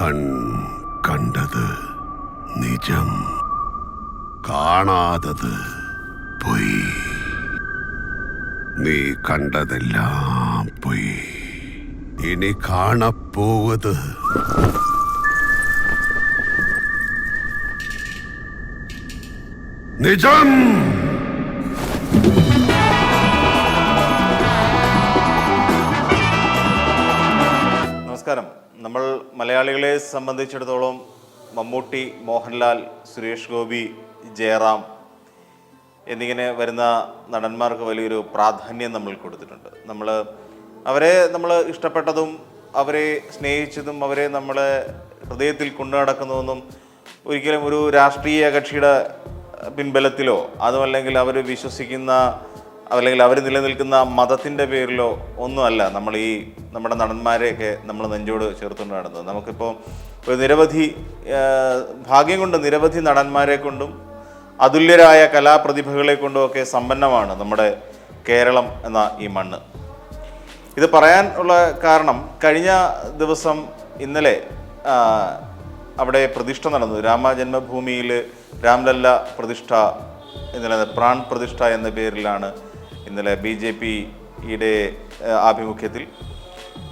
കണ്ടത് നിജം, കാണാതത് പൊയ്. നീ കണ്ടതെല്ലാം പൊയ്. ഇനി കാണപ്പോവത് നിജം. നമസ്കാരം. നമ്മൾ മലയാളികളെ സംബന്ധിച്ചിടത്തോളം മമ്മൂട്ടി, മോഹൻലാൽ, സുരേഷ് ഗോപി, ജയറാം എന്നിങ്ങനെ വരുന്ന നടന്മാർക്ക് വലിയൊരു പ്രാധാന്യം നമ്മൾ കൊടുത്തിട്ടുണ്ട്. അവരെ നമ്മൾ ഇഷ്ടപ്പെട്ടതും അവരെ സ്നേഹിച്ചതും അവരെ നമ്മളെ ഹൃദയത്തിൽ കൊണ്ടു നടക്കുന്നതൊന്നും ഒരിക്കലും ഒരു രാഷ്ട്രീയ കക്ഷിയുടെ പിൻബലത്തിലോ അതുമല്ലെങ്കിൽ അവർ വിശ്വസിക്കുന്ന അല്ലെങ്കിൽ അവർ നിലനിൽക്കുന്ന മതത്തിൻ്റെ പേരിലോ ഒന്നുമല്ല നമ്മുടെ നടന്മാരെയൊക്കെ നമ്മൾ നെഞ്ചോട് ചേർത്തുകൊണ്ട് നടന്നത്. നമുക്കിപ്പോൾ ഒരു ഭാഗ്യം കൊണ്ട് നിരവധി നടന്മാരെ കൊണ്ടും അതുല്യരായ കലാപ്രതിഭകളെ കൊണ്ടുമൊക്കെ സമ്പന്നമാണ് നമ്മുടെ കേരളം എന്ന ഈ മണ്ണ്. ഇത് പറയാൻ ഉള്ള കാരണം, കഴിഞ്ഞ ദിവസം ഇന്നലെ അവിടെ പ്രതിഷ്ഠ നടന്നു. രാമജന്മഭൂമിയിൽ രാംലല്ല പ്രതിഷ്ഠ, ഇന്നലെ പ്രാൺ പ്രതിഷ്ഠ എന്ന പേരിലാണ് ഇന്നലെ BJPയുടെ ആഭിമുഖ്യത്തിൽ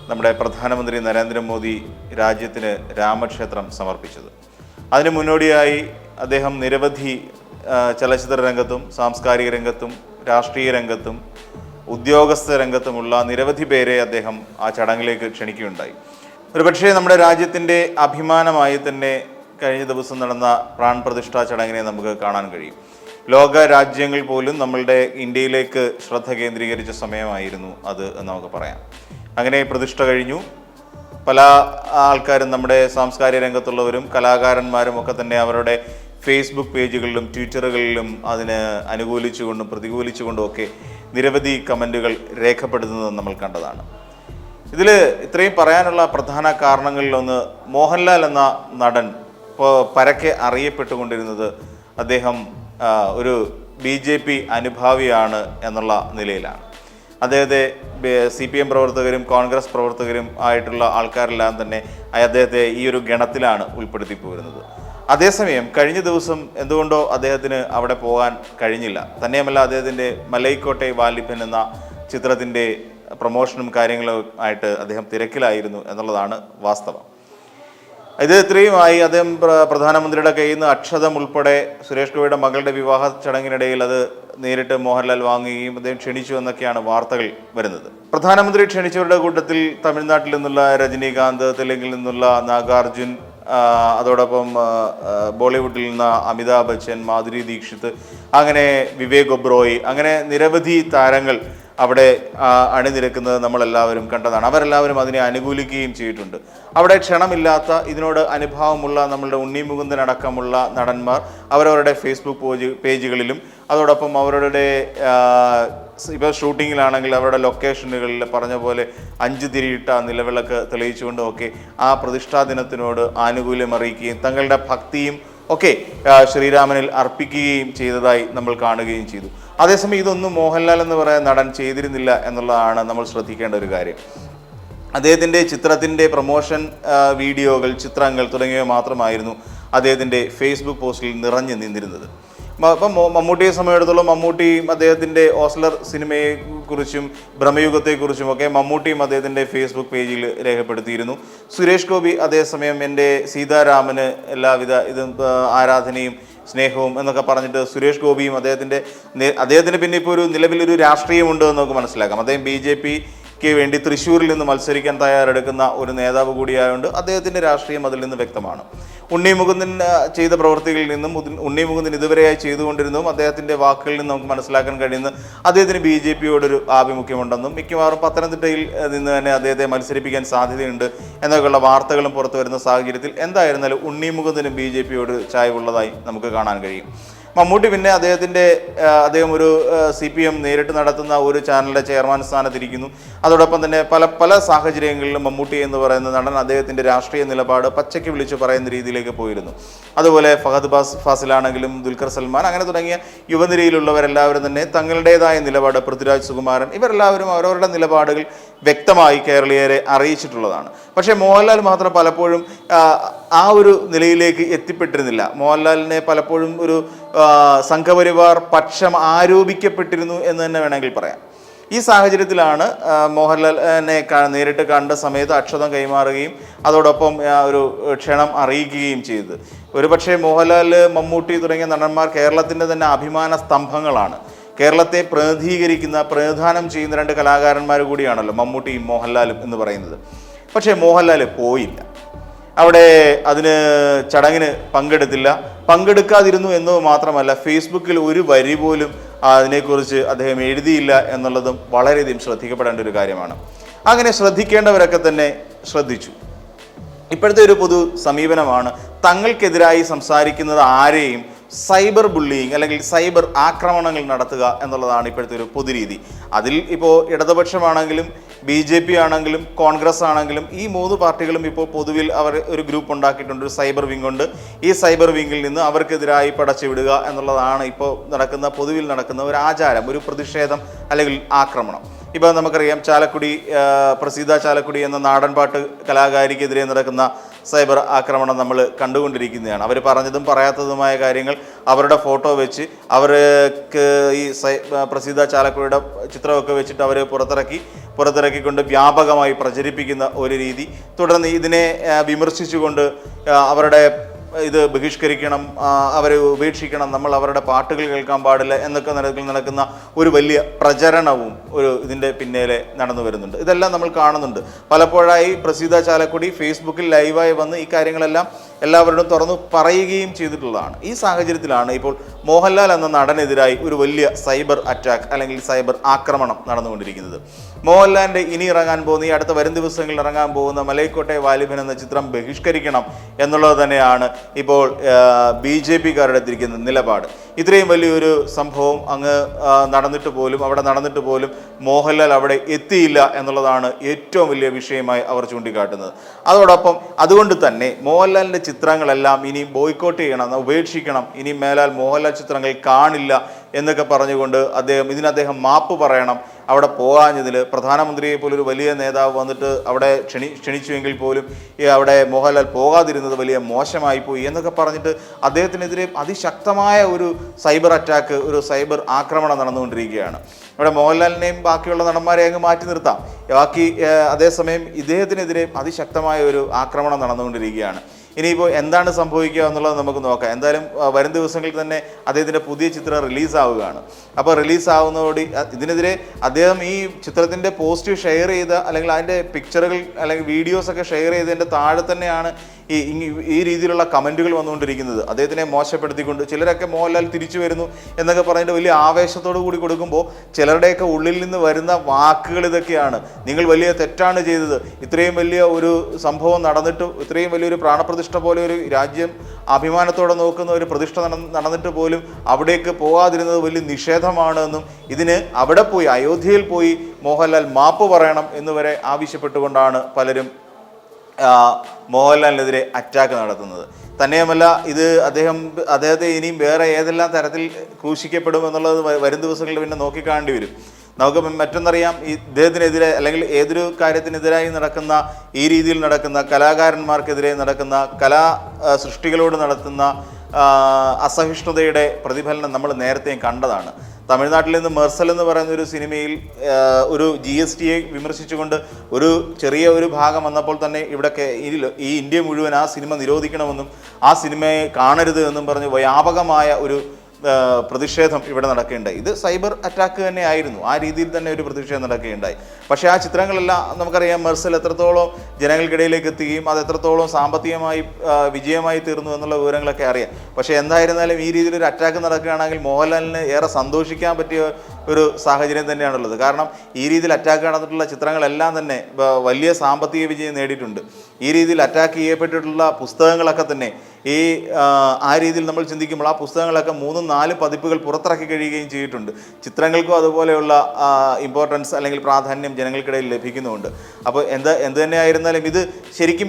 നമ്മുടെ പ്രധാനമന്ത്രി നരേന്ദ്രമോദി രാജ്യത്തിന് രാമക്ഷേത്രം സമർപ്പിച്ചത്. അതിന് മുന്നോടിയായി അദ്ദേഹം നിരവധി ചലച്ചിത്ര രംഗത്തും സാംസ്കാരിക രംഗത്തും രാഷ്ട്രീയ രംഗത്തും ഉദ്യോഗസ്ഥ രംഗത്തുമുള്ള നിരവധി പേരെ അദ്ദേഹം ആ ചടങ്ങിലേക്ക് ക്ഷണിക്കുകയുണ്ടായി. ഒരുപക്ഷെ നമ്മുടെ രാജ്യത്തിൻ്റെ അഭിമാനമായി തന്നെ കഴിഞ്ഞ ദിവസം നടന്ന പ്രാൺ പ്രതിഷ്ഠാ ചടങ്ങിനെ നമുക്ക് കാണാൻ കഴിയും. ലോക രാജ്യങ്ങൾ പോലും നമ്മളുടെ ഇന്ത്യയിലേക്ക് ശ്രദ്ധ കേന്ദ്രീകരിച്ച സമയമായിരുന്നു അത് എന്ന് നമുക്ക് പറയാം. അങ്ങനെ പ്രതിഷ്ഠ കഴിഞ്ഞു. പല ആൾക്കാരും, നമ്മുടെ സാംസ്കാരിക രംഗത്തുള്ളവരും കലാകാരന്മാരും ഒക്കെ തന്നെ അവരുടെ ഫേസ്ബുക്ക് പേജുകളിലും ട്വിറ്ററുകളിലും അതിന് അനുകൂലിച്ചുകൊണ്ടും പ്രതികൂലിച്ചുകൊണ്ടും ഒക്കെ നിരവധി കമൻറ്റുകൾ രേഖപ്പെടുത്തുന്നത് നമ്മൾ കണ്ടതാണ്. ഇതിൽ ഇത്രയും പറയാനുള്ള പ്രധാന കാരണങ്ങളിലൊന്ന്, മോഹൻലാൽ എന്ന നടൻ ഇപ്പോൾ പരക്കെ അറിയപ്പെട്ടുകൊണ്ടിരുന്നത് അദ്ദേഹം ഒരു BJP അനുഭാവിയാണ് എന്നുള്ള നിലയിലാണ്. അദ്ദേഹത്തെ CPM പ്രവർത്തകരും കോൺഗ്രസ് പ്രവർത്തകരും ആയിട്ടുള്ള ആൾക്കാരെല്ലാം തന്നെ അദ്ദേഹത്തെ ഈ ഒരു ഗണത്തിലാണ് ഉൾപ്പെടുത്തി പോരുന്നത്. അതേസമയം കഴിഞ്ഞ ദിവസം എന്തുകൊണ്ടോ അദ്ദേഹത്തിന് അവിടെ പോകാൻ കഴിഞ്ഞില്ല. തന്നെയുമല്ല, അദ്ദേഹത്തിൻ്റെ മലൈക്കോട്ടെ വാലിബൻ എന്ന ചിത്രത്തിൻ്റെ പ്രൊമോഷനും കാര്യങ്ങളും ആയിട്ട് അദ്ദേഹം തിരക്കിലായിരുന്നു എന്നുള്ളതാണ് വാസ്തവം. ഇത് ഇത്രയുമായി അദ്ദേഹം പ്രധാനമന്ത്രിയുടെ കയ്യിൽ നിന്ന് അക്ഷതം ഉൾപ്പെടെ സുരേഷ് ഗോപിയുടെ മകളുടെ വിവാഹ ചടങ്ങിനിടയിൽ അത് നേരിട്ട് മോഹൻലാൽ വാങ്ങുകയും അദ്ദേഹം ക്ഷണിച്ചു എന്നൊക്കെയാണ് വാർത്തകൾ വരുന്നത്. പ്രധാനമന്ത്രി ക്ഷണിച്ചവരുടെ കൂട്ടത്തിൽ തമിഴ്നാട്ടിൽ നിന്നുള്ള രജനീകാന്ത്, തെലുങ്കിൽ നിന്നുള്ള നാഗാർജുൻ, അതോടൊപ്പം ബോളിവുഡിൽ നിന്ന് അമിതാഭ് ബച്ചൻ, മാധുരി ദീക്ഷിത്, അങ്ങനെ വിവേക് ഒബ്രോയ്, അങ്ങനെ നിരവധി താരങ്ങൾ അവിടെ അണിനിരക്കുന്നത് നമ്മളെല്ലാവരും കണ്ടതാണ്. അവരെല്ലാവരും അതിനെ അനുകൂലിക്കുകയും ചെയ്തിട്ടുണ്ട്. അവിടെ ക്ഷണമില്ലാത്ത, ഇതിനോട് അനുഭാവമുള്ള നമ്മളുടെ ഉണ്ണി മുകുന്ദൻ അടക്കമുള്ള നടന്മാർ അവരവരുടെ ഫേസ്ബുക്ക് പേജുകളിലും അതോടൊപ്പം അവരുടെ ഇപ്പോൾ ഷൂട്ടിങ്ങിലാണെങ്കിൽ അവരുടെ ലൊക്കേഷനുകളിൽ പറഞ്ഞ പോലെ 5 തിരിയിട്ട നിലവിളക്ക് തെളിയിച്ചുകൊണ്ടുമൊക്കെ ആ പ്രതിഷ്ഠാ ദിനത്തിനോട് ആനുകൂല്യം അറിയിക്കുകയും തങ്ങളുടെ ഭക്തിയും ഒക്കെ ശ്രീരാമനിൽ അർപ്പിക്കുകയും ചെയ്തതായി നമ്മൾ കാണുകയും ചെയ്തു. അതേസമയം ഇതൊന്നും മോഹൻലാൽ എന്ന് പറയുന്ന നടൻ ചെയ്തിരുന്നില്ല എന്നുള്ളതാണ് നമ്മൾ ശ്രദ്ധിക്കേണ്ട ഒരു കാര്യം. അദ്ദേഹത്തിൻ്റെ ചിത്രത്തിൻ്റെ പ്രൊമോഷൻ വീഡിയോകൾ, ചിത്രങ്ങൾ തുടങ്ങിയവ മാത്രമായിരുന്നു അദ്ദേഹത്തിൻ്റെ ഫേസ്ബുക്ക് പോസ്റ്റിൽ നിറഞ്ഞു നിന്നിരുന്നത്. അപ്പം മമ്മൂട്ടിയെ സമയത്തോളം മമ്മൂട്ടിയും അദ്ദേഹത്തിൻ്റെ ഓസ്ലർ സിനിമയെക്കുറിച്ചും ഭ്രമയുഗത്തെക്കുറിച്ചും ഒക്കെ മമ്മൂട്ടിയും അദ്ദേഹത്തിൻ്റെ ഫേസ്ബുക്ക് പേജിൽ രേഖപ്പെടുത്തിയിരുന്നു. സുരേഷ് ഗോപി അതേസമയം എൻ്റെ സീതാരാമന് എല്ലാവിധ ആരാധനയും സ്നേഹവും എന്നൊക്കെ പറഞ്ഞിട്ട് സുരേഷ് ഗോപിയും അദ്ദേഹത്തിന് പിന്നെ ഇപ്പോൾ നിലവിലൊരു രാഷ്ട്രീയമുണ്ട് എന്ന് നമുക്ക് മനസ്സിലാക്കാം. അദ്ദേഹം BJPക്ക് വേണ്ടി തൃശ്ശൂരിൽ നിന്ന് മത്സരിക്കാൻ തയ്യാറെടുക്കുന്ന ഒരു നേതാവ് കൂടിയായതുകൊണ്ട് അദ്ദേഹത്തിൻ്റെ രാഷ്ട്രീയം അതിൽ നിന്ന് വ്യക്തമാണ്. ഉണ്ണി മുകുന്ദൻ ചെയ്ത പ്രവൃത്തികളിൽ നിന്നും ഉണ്ണി മുകുന്ദൻ ഇതുവരെയായി ചെയ്തുകൊണ്ടിരുന്നതും അദ്ദേഹത്തിൻ്റെ വാക്കുകളിൽ നിന്ന് നമുക്ക് മനസ്സിലാക്കാൻ കഴിയുന്നത് അദ്ദേഹത്തിന് BJPയോടൊരു ആഭിമുഖ്യമുണ്ടെന്നും മിക്കവാറും പത്തനംതിട്ടയിൽ നിന്ന് തന്നെ അദ്ദേഹത്തെ മത്സരിപ്പിക്കാൻ സാധ്യതയുണ്ട് എന്നൊക്കെയുള്ള വാർത്തകളും പുറത്തു വരുന്ന സാഹചര്യത്തിൽ എന്തായിരുന്നാലും ഉണ്ണി മുകുന്ദനും BJPയോട് ചായ്വുള്ളതായി നമുക്ക് കാണാൻ കഴിയും. മമ്മൂട്ടി പിന്നെ അദ്ദേഹം ഒരു CPM നേരിട്ട് നടത്തുന്ന ഒരു ചാനലിൻ്റെ ചെയർമാൻ സ്ഥാനത്തിരിക്കുന്നു. അതോടൊപ്പം തന്നെ പല സാഹചര്യങ്ങളിലും മമ്മൂട്ടി എന്ന് പറയുന്ന നടൻ അദ്ദേഹത്തിൻ്റെ രാഷ്ട്രീയ നിലപാട് പച്ചയ്ക്ക് വിളിച്ചു പറയുന്ന രീതിയിലേക്ക് പോയിരുന്നു. അതുപോലെ ഫഹദ് ഫാസിലാണെങ്കിലും ദുൽഖർ സൽമാൻ, അങ്ങനെ തുടങ്ങിയ യുവനിരയിലുള്ളവരെല്ലാവരും തന്നെ തങ്ങളുടേതായ നിലപാട്, പൃഥ്വിരാജ് സുകുമാരൻ, ഇവരെല്ലാവരും അവരവരുടെ നിലപാടുകൾ വ്യക്തമായി കേരളീയരെ അറിയിച്ചിട്ടുള്ളതാണ്. പക്ഷേ മോഹൻലാൽ മാത്രം പലപ്പോഴും ആ ഒരു നിലയിലേക്ക് എത്തിപ്പെട്ടിരുന്നില്ല. മോഹൻലാലിനെ പലപ്പോഴും ഒരു സംഘപരിവാർ പക്ഷം ആരോപിക്കപ്പെട്ടിരുന്നു എന്ന് തന്നെ വേണമെങ്കിൽ പറയാം. ഈ സാഹചര്യത്തിലാണ് മോഹൻലാലിനെ നേരിട്ട് കണ്ട സമയത്ത് അക്ഷതം കൈമാറുകയും അതോടൊപ്പം ഒരു ക്ഷണം അറിയിക്കുകയും ചെയ്തത്. ഒരുപക്ഷെ മോഹൻലാൽ, മമ്മൂട്ടി തുടങ്ങിയ നടന്മാർ കേരളത്തിൻ്റെ തന്നെ അഭിമാന സ്തംഭങ്ങളാണ്. കേരളത്തെ പ്രതിനിധീകരിക്കുന്ന, പ്രതിനിധാനം ചെയ്യുന്ന രണ്ട് കലാകാരന്മാർ കൂടിയാണല്ലോ മമ്മൂട്ടിയും മോഹൻലാലും എന്ന് പറയുന്നത്. പക്ഷേ മോഹൻലാൽ പോയില്ല, അവിടെ അതിന് ചടങ്ങിന് പങ്കെടുക്കാതിരുന്നു എന്നത് മാത്രമല്ല, ഫേസ്ബുക്കിൽ ഒരു വരി പോലും അതിനെക്കുറിച്ച് അദ്ദേഹം എഴുതിയില്ല എന്നുള്ളതും വളരെയധികം ശ്രദ്ധിക്കപ്പെടേണ്ട ഒരു കാര്യമാണ്. അങ്ങനെ ശ്രദ്ധിക്കേണ്ടവരൊക്കെ തന്നെ ശ്രദ്ധിച്ചു. ഇപ്പോഴത്തെ ഒരു പൊതു സമീപനമാണ് തങ്ങൾക്കെതിരായി സംസാരിക്കുന്നത് ആരെയും സൈബർ ബുള്ളിയിങ് അല്ലെങ്കിൽ സൈബർ ആക്രമണങ്ങൾ നടത്തുക എന്നുള്ളതാണ് ഇപ്പോഴത്തെ ഒരു പൊതുരീതി. അതിൽ ഇപ്പോൾ ഇടതുപക്ഷമാണെങ്കിലും BJP ആണെങ്കിലും കോൺഗ്രസ് ആണെങ്കിലും ഈ മൂന്ന് പാർട്ടികളും ഇപ്പോൾ പൊതുവിൽ അവർ ഒരു ഗ്രൂപ്പ് ഉണ്ടാക്കിയിട്ടുണ്ട്, ഒരു സൈബർ വിങ് ഉണ്ട്. ഈ സൈബർ വിങ്ങിൽ നിന്ന് അവർക്കെതിരായി പടച്ചുവിടുക എന്നുള്ളതാണ് ഇപ്പോൾ പൊതുവിൽ നടക്കുന്ന ഒരു ആചാരം, ഒരു പ്രതിഷേധം അല്ലെങ്കിൽ ആക്രമണം. ഇപ്പോൾ നമുക്കറിയാം പ്രസീത ചാലക്കുടി എന്ന നാടൻപാട്ട് കലാകാരിക്കെതിരെ നടക്കുന്ന സൈബർ ആക്രമണം നമ്മൾ കണ്ടുകൊണ്ടിരിക്കുന്നതാണ്. അവർ പറഞ്ഞതും പറയാത്തതുമായ കാര്യങ്ങൾ അവരുടെ ഫോട്ടോ വെച്ച് അവർക്ക് ഈ പ്രസീത ചാലക്കുടിയുടെ ചിത്രമൊക്കെ വെച്ചിട്ട് അവർ പുറത്തിറക്കിക്കൊണ്ട് വ്യാപകമായി പ്രചരിപ്പിക്കുന്ന ഒരു രീതി. തുടർന്ന് ഇതിനെ വിമർശിച്ചുകൊണ്ട് അവരുടെ ഇത് ബഹിഷ്കരിക്കണം, അവരെ ഉപേക്ഷിക്കണം, നമ്മൾ അവരുടെ പാട്ടുകൾ കേൾക്കാൻ പാടില്ല എന്നൊക്കെ നടക്കുന്ന ഒരു വലിയ പ്രചരണവും ഇതിൻ്റെ പിന്നിലെ നടന്നു വരുന്നുണ്ട്. ഇതെല്ലാം നമ്മൾ കാണുന്നുണ്ട്. പലപ്പോഴായി പ്രസീത ചാലക്കുടി ഫേസ്ബുക്കിൽ ലൈവായി വന്ന് ഈ കാര്യങ്ങളെല്ലാം എല്ലാവരോടും തുറന്നു പറയുകയും ചെയ്തിട്ടുള്ളതാണ്. ഈ സാഹചര്യത്തിലാണ് ഇപ്പോൾ മോഹൻലാൽ എന്ന നടനെതിരായി ഒരു വലിയ സൈബർ അറ്റാക്ക് അല്ലെങ്കിൽ സൈബർ ആക്രമണം നടന്നുകൊണ്ടിരിക്കുന്നത്. മോഹൻലാലിൻ്റെ ഇനി ഈ അടുത്ത വരും ദിവസങ്ങളിൽ ഇറങ്ങാൻ പോകുന്ന മലൈക്കോട്ടെ വാലിബൻ എന്ന ചിത്രം ബഹിഷ്കരിക്കണം എന്നുള്ളത് തന്നെയാണ് ഇപ്പോൾ BJP-കാരുടെ എടുത്തിരിക്കുന്ന നിലപാട്. ഇത്രയും വലിയൊരു സംഭവം അവിടെ നടന്നിട്ട് പോലും മോഹൻലാൽ അവിടെ എത്തിയില്ല എന്നുള്ളതാണ് ഏറ്റവും വലിയ വിഷയമായി അവർ ചൂണ്ടിക്കാട്ടുന്നത്. അതോടൊപ്പം അതുകൊണ്ട് തന്നെ മോഹൻലാലിൻ്റെ ചിത്രങ്ങളെല്ലാം ഇനി ബോയ്ക്കോട്ട് ചെയ്യണം, ഉപേക്ഷിക്കണം, ഇനി മേലാൽ മോഹൻലാൽ ചിത്രങ്ങൾ കാണില്ല എന്നൊക്കെ പറഞ്ഞുകൊണ്ട് അദ്ദേഹം മാപ്പ് പറയണം. അവിടെ പോകാഞ്ഞതിൽ പ്രധാനമന്ത്രിയെ പോലൊരു വലിയ നേതാവ് വന്നിട്ട് അവിടെ ക്ഷണിച്ചുവെങ്കിൽ പോലും അവിടെ മോഹൻലാൽ പോകാതിരുന്നത് വലിയ മോശമായി പോയി എന്നൊക്കെ പറഞ്ഞിട്ട് അദ്ദേഹത്തിനെതിരെ അതിശക്തമായ ഒരു സൈബർ അറ്റാക്ക്, ഒരു സൈബർ ആക്രമണം നടന്നുകൊണ്ടിരിക്കുകയാണ്. ഇവിടെ മോഹൻലാലിനെയും ബാക്കിയുള്ള നടന്മാരെ അങ്ങ് മാറ്റി നിർത്താം, അതേസമയം ഇദ്ദേഹത്തിനെതിരെ അതിശക്തമായ ഒരു ആക്രമണം നടന്നുകൊണ്ടിരിക്കുകയാണ്. ഇനിയിപ്പോൾ എന്താണ് സംഭവിക്കുക എന്നുള്ളത് നമുക്ക് നോക്കാം. എന്തായാലും വരും ദിവസങ്ങളിൽ തന്നെ അദ്ദേഹത്തിൻ്റെ പുതിയ ചിത്രം റിലീസാവുകയാണ്. അപ്പോൾ റിലീസാവുന്നതോടെ ഇതിനെതിരെ അദ്ദേഹം ഈ ചിത്രത്തിൻ്റെ പോസ്റ്റ് ഷെയർ ചെയ്ത അല്ലെങ്കിൽ അതിൻ്റെ പിക്ചറുകൾ അല്ലെങ്കിൽ വീഡിയോസൊക്കെ ഷെയർ ചെയ്തതിൻ്റെ താഴെ തന്നെയാണ് ഈ രീതിയിലുള്ള കമൻറ്റുകൾ വന്നുകൊണ്ടിരിക്കുന്നത്. അദ്ദേഹത്തിനെ മോശപ്പെടുത്തിക്കൊണ്ട് ചിലരൊക്കെ മോഹൻലാൽ തിരിച്ചു വരുന്നു എന്നൊക്കെ പറഞ്ഞിട്ട് വലിയ ആവേശത്തോടു കൂടി കൊടുക്കുമ്പോൾ ചിലരുടെയൊക്കെ ഉള്ളിൽ നിന്ന് വരുന്ന വാക്കുകൾ ഇതൊക്കെയാണ്: നിങ്ങൾ വലിയ തെറ്റാണ് ചെയ്തത്, ഇത്രയും വലിയ ഒരു സംഭവം നടന്നിട്ട്, ഇത്രയും വലിയൊരു പ്രാണപ്രതിഷ്ഠ പോലെ ഒരു രാജ്യം അഭിമാനത്തോടെ നോക്കുന്ന ഒരു പ്രതിഷ്ഠ നടന്നിട്ട് പോലും അവിടേക്ക് പോകാതിരുന്നത് വലിയ നിഷേധമാണ് എന്നും ഇതിന് അവിടെ പോയി അയോധ്യയിൽ പോയി മോഹൻലാൽ മാപ്പ് പറയണം എന്നുവരെ ആവശ്യപ്പെട്ടുകൊണ്ടാണ് പലരും മോഹൻലാലിനെതിരെ അറ്റാക്ക് നടത്തുന്നത്. തന്നെയുമല്ല, ഇത് അദ്ദേഹത്തെ ഇനിയും വേറെ ഏതെല്ലാം തരത്തിൽ ക്രൂശിക്കപ്പെടും എന്നുള്ളത് വരും ദിവസങ്ങളിൽ പിന്നെ നോക്കിക്കാണേണ്ടി വരും. നമുക്ക് മറ്റൊന്നറിയാം, ഇദ്ദേഹത്തിനെതിരെ അല്ലെങ്കിൽ ഏതൊരു കാര്യത്തിനെതിരായി നടക്കുന്ന ഈ രീതിയിൽ നടക്കുന്ന കലാകാരന്മാർക്കെതിരെ നടക്കുന്ന സൃഷ്ടികളോട് നടത്തുന്ന അസഹിഷ്ണുതയുടെ പ്രതിഫലനം നമ്മൾ നേരത്തെയും കണ്ടതാണ്. തമിഴ്നാട്ടിൽ നിന്ന് മെർസൽ എന്ന് പറയുന്ന ഒരു സിനിമയിൽ ഒരു GSTയെ വിമർശിച്ചുകൊണ്ട് ഒരു ചെറിയ ഒരു ഭാഗം വന്നപ്പോൾ തന്നെ ഇവിടെയൊക്കെ ഈ ഇന്ത്യ മുഴുവൻ ആ സിനിമ നിരോധിക്കണമെന്നും ആ സിനിമയെ കാണരുത് എന്നും പറഞ്ഞ് വ്യാപകമായ ഒരു പ്രതിഷേധം ഇവിടെ നടക്കുകയുണ്ടായി. ഇത് സൈബർ അറ്റാക്ക് തന്നെ ആയിരുന്നു. ആ രീതിയിൽ തന്നെ ഒരു പ്രതിഷേധം നടക്കുകയുണ്ടായി. പക്ഷേ ആ ചിത്രങ്ങളെല്ലാം നമുക്കറിയാം മെർസൽ എത്രത്തോളം ജനങ്ങൾക്കിടയിലേക്ക് എത്തുകയും അത് എത്രത്തോളം സാമ്പത്തികമായി വിജയമായി തീർന്നു എന്നുള്ള വിവരങ്ങളൊക്കെ അറിയാം. പക്ഷേ എന്തായിരുന്നാലും ഈ രീതിയിലൊരു അറ്റാക്ക് നടക്കുകയാണെങ്കിൽ മോഹൻലാലിന് ഏറെ സന്തോഷിക്കാൻ പറ്റിയ ഒരു സാഹചര്യം തന്നെയാണുള്ളത്. കാരണം ഈ രീതിയിൽ അറ്റാക്ക് നടന്നിട്ടുള്ള ചിത്രങ്ങളെല്ലാം തന്നെ വലിയ സാമ്പത്തിക വിജയം നേടിയിട്ടുണ്ട്. ഈ രീതിയിൽ അറ്റാക്ക് ചെയ്യപ്പെട്ടിട്ടുള്ള പുസ്തകങ്ങളൊക്കെ തന്നെ ആ രീതിയിൽ നമ്മൾ ചിന്തിക്കുമ്പോൾ ആ പുസ്തകങ്ങളൊക്കെ 3-4 പതിപ്പുകൾ പുറത്തിറക്കി കഴിയുകയും ചെയ്തിട്ടുണ്ട്. ചിത്രങ്ങൾക്കും അതുപോലെയുള്ള ഇമ്പോർട്ടൻസ് അല്ലെങ്കിൽ പ്രാധാന്യം ജനങ്ങൾക്കിടയിൽ ലഭിക്കുന്നുമുണ്ട്. അപ്പോൾ എന്ത് തന്നെ ആയിരുന്നാലും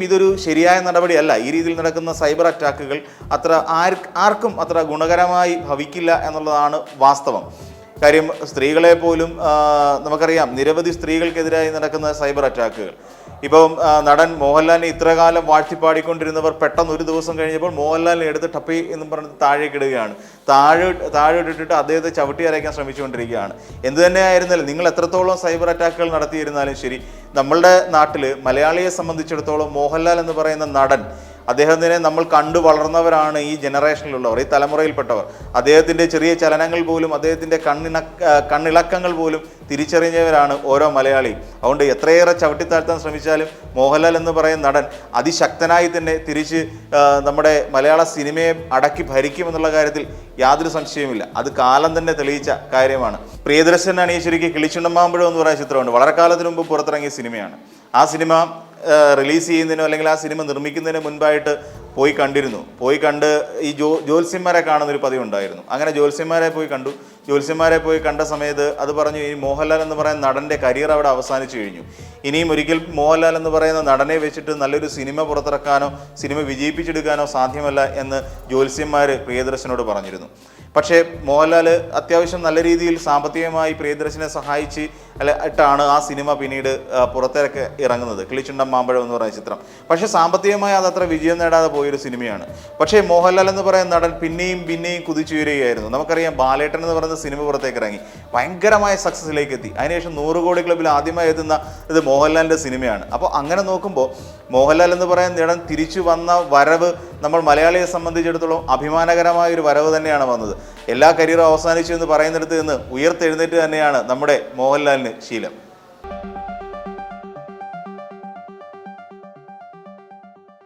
ഇതൊരു ശരിയായ നടപടിയല്ല. ഈ രീതിയിൽ നടക്കുന്ന സൈബർ അറ്റാക്കുകൾ ആർക്കും അത്ര ഗുണകരമായി ഭവിക്കില്ല എന്നുള്ളതാണ് വാസ്തവം. കാര്യം സ്ത്രീകളെ പോലും നമുക്കറിയാം നിരവധി സ്ത്രീകൾക്കെതിരായി നടക്കുന്ന സൈബർ അറ്റാക്കുകൾ. ഇപ്പം നടൻ മോഹൻലാലിനെ ഇത്രകാലം വാഴ്ത്തിപ്പാടിക്കൊണ്ടിരുന്നവർ പെട്ടെന്ന് ഒരു ദിവസം കഴിഞ്ഞപ്പോൾ മോഹൻലാലിനെ എടുത്ത് ടപ്പി എന്നും പറഞ്ഞ് താഴേക്കിടുകയാണ്. താഴെ ഇട്ടിട്ട് അദ്ദേഹത്തെ ചവിട്ടി അരയ്ക്കാൻ ശ്രമിച്ചുകൊണ്ടിരിക്കുകയാണ്. എന്ത് തന്നെയായിരുന്നാലും നിങ്ങൾ എത്രത്തോളം സൈബർ അറ്റാക്കുകൾ നടത്തിയിരുന്നാലും ശരി, നമ്മളുടെ നാട്ടിൽ മലയാളിയെ സംബന്ധിച്ചിടത്തോളം മോഹൻലാൽ എന്ന് പറയുന്ന നടൻ, അദ്ദേഹത്തിനെ നമ്മൾ കണ്ടു വളർന്നവരാണ് ഈ ജനറേഷനിലുള്ളവർ, ഈ തലമുറയിൽപ്പെട്ടവർ. അദ്ദേഹത്തിൻ്റെ ചെറിയ ചലനങ്ങൾ പോലും, അദ്ദേഹത്തിൻ്റെ കണ്ണിളക്കങ്ങൾ പോലും തിരിച്ചറിഞ്ഞവരാണ് ഓരോ മലയാളിയും. അതുകൊണ്ട് എത്രയേറെ ചവിട്ടിത്താഴ്ത്താൻ ശ്രമിച്ചാലും മോഹൻലാൽ എന്ന് പറയുന്ന നടൻ അതിശക്തനായി തന്നെ തിരിച്ച് നമ്മുടെ മലയാള സിനിമയെ അടക്കി ഭരിക്കുമെന്നുള്ള കാര്യത്തിൽ യാതൊരു സംശയവുമില്ല. അത് കാലം തന്നെ തെളിയിച്ച കാര്യമാണ്. പ്രിയദർശനാണ് ഈ ശരിക്കും കിളിച്ചുണ്ടമാമ്പഴം എന്ന് പറയുന്ന ചിത്രമുണ്ട്, വളരെ കാലത്തിന് മുമ്പ് പുറത്തിറങ്ങിയ സിനിമയാണ്. ആ സിനിമ റിലീസ് ചെയ്യുന്നതിനോ അല്ലെങ്കിൽ ആ സിനിമ നിർമ്മിക്കുന്നതിന് മുൻപായിട്ട് പോയി കണ്ട് ഈ ജ്യോത്സ്യന്മാരെ കാണുന്നൊരു പതിവുണ്ടായിരുന്നു. അങ്ങനെ ജ്യോത്സ്യന്മാരെ പോയി കണ്ട സമയത്ത് അത് പറഞ്ഞു, ഈ മോഹൻലാൽ എന്ന് പറയുന്ന നടൻ്റെ കരിയർ അവിടെ അവസാനിച്ചു കഴിഞ്ഞു. ഇനിയും ഒരിക്കൽ മോഹൻലാൽ എന്ന് പറയുന്ന നടനെ വെച്ചിട്ട് നല്ലൊരു സിനിമ പുറത്തിറക്കാനോ സിനിമ വിജയിപ്പിച്ചെടുക്കാനോ സാധ്യമല്ല എന്ന് ജ്യോത്സ്യന്മാർ പ്രിയദർശനോട് പറഞ്ഞിരുന്നു. പക്ഷേ മോഹൻലാൽ അത്യാവശ്യം നല്ല രീതിയിൽ സാമ്പത്തികമായി പ്രിയദർശനെ സഹായിച്ച് ഇട്ടാണ് ആ സിനിമ പിന്നീട് പുറത്തേക്ക് ഇറങ്ങുന്നത്, കിളിച്ചുണ്ടൻ മാമ്പഴം എന്ന് പറയുന്ന ചിത്രം. പക്ഷേ സാമ്പത്തികമായി അതത്ര വിജയം നേടാതെ പോയൊരു സിനിമയാണ്. പക്ഷേ മോഹൻലാൽ എന്ന് പറയുന്ന നടൻ പിന്നെയും കുതിച്ചുയരുകയായിരുന്നു. നമുക്കറിയാം ബാലേട്ടൻ എന്ന് പറയുന്ന സിനിമ പുറത്തേക്ക് ഇറങ്ങി ഭയങ്കരമായ സക്സസിലേക്ക് എത്തി. അതിനുശേഷം 100 കോടി ക്ലബ്ബിൽ ആദ്യമായി എത്തുന്ന ഇത് മോഹൻലാലിൻ്റെ സിനിമയാണ്. അപ്പോൾ അങ്ങനെ നോക്കുമ്പോൾ മോഹൻലാൽ എന്ന് പറയുന്ന നടൻ തിരിച്ചു വന്ന വരവ് നമ്മൾ മലയാളിയെ സംബന്ധിച്ചിടത്തോളം അഭിമാനകരമായ ഒരു വരവ് തന്നെയാണ് വന്നത്. എല്ലാ കരിയറും അവസാനിച്ചു എന്ന് പറയുന്നിടത്ത് നിന്ന് ഉയർത്തെഴുന്നേറ്റ് തന്നെയാണ് നമ്മുടെ മോഹൻലാലിന് ശീലം.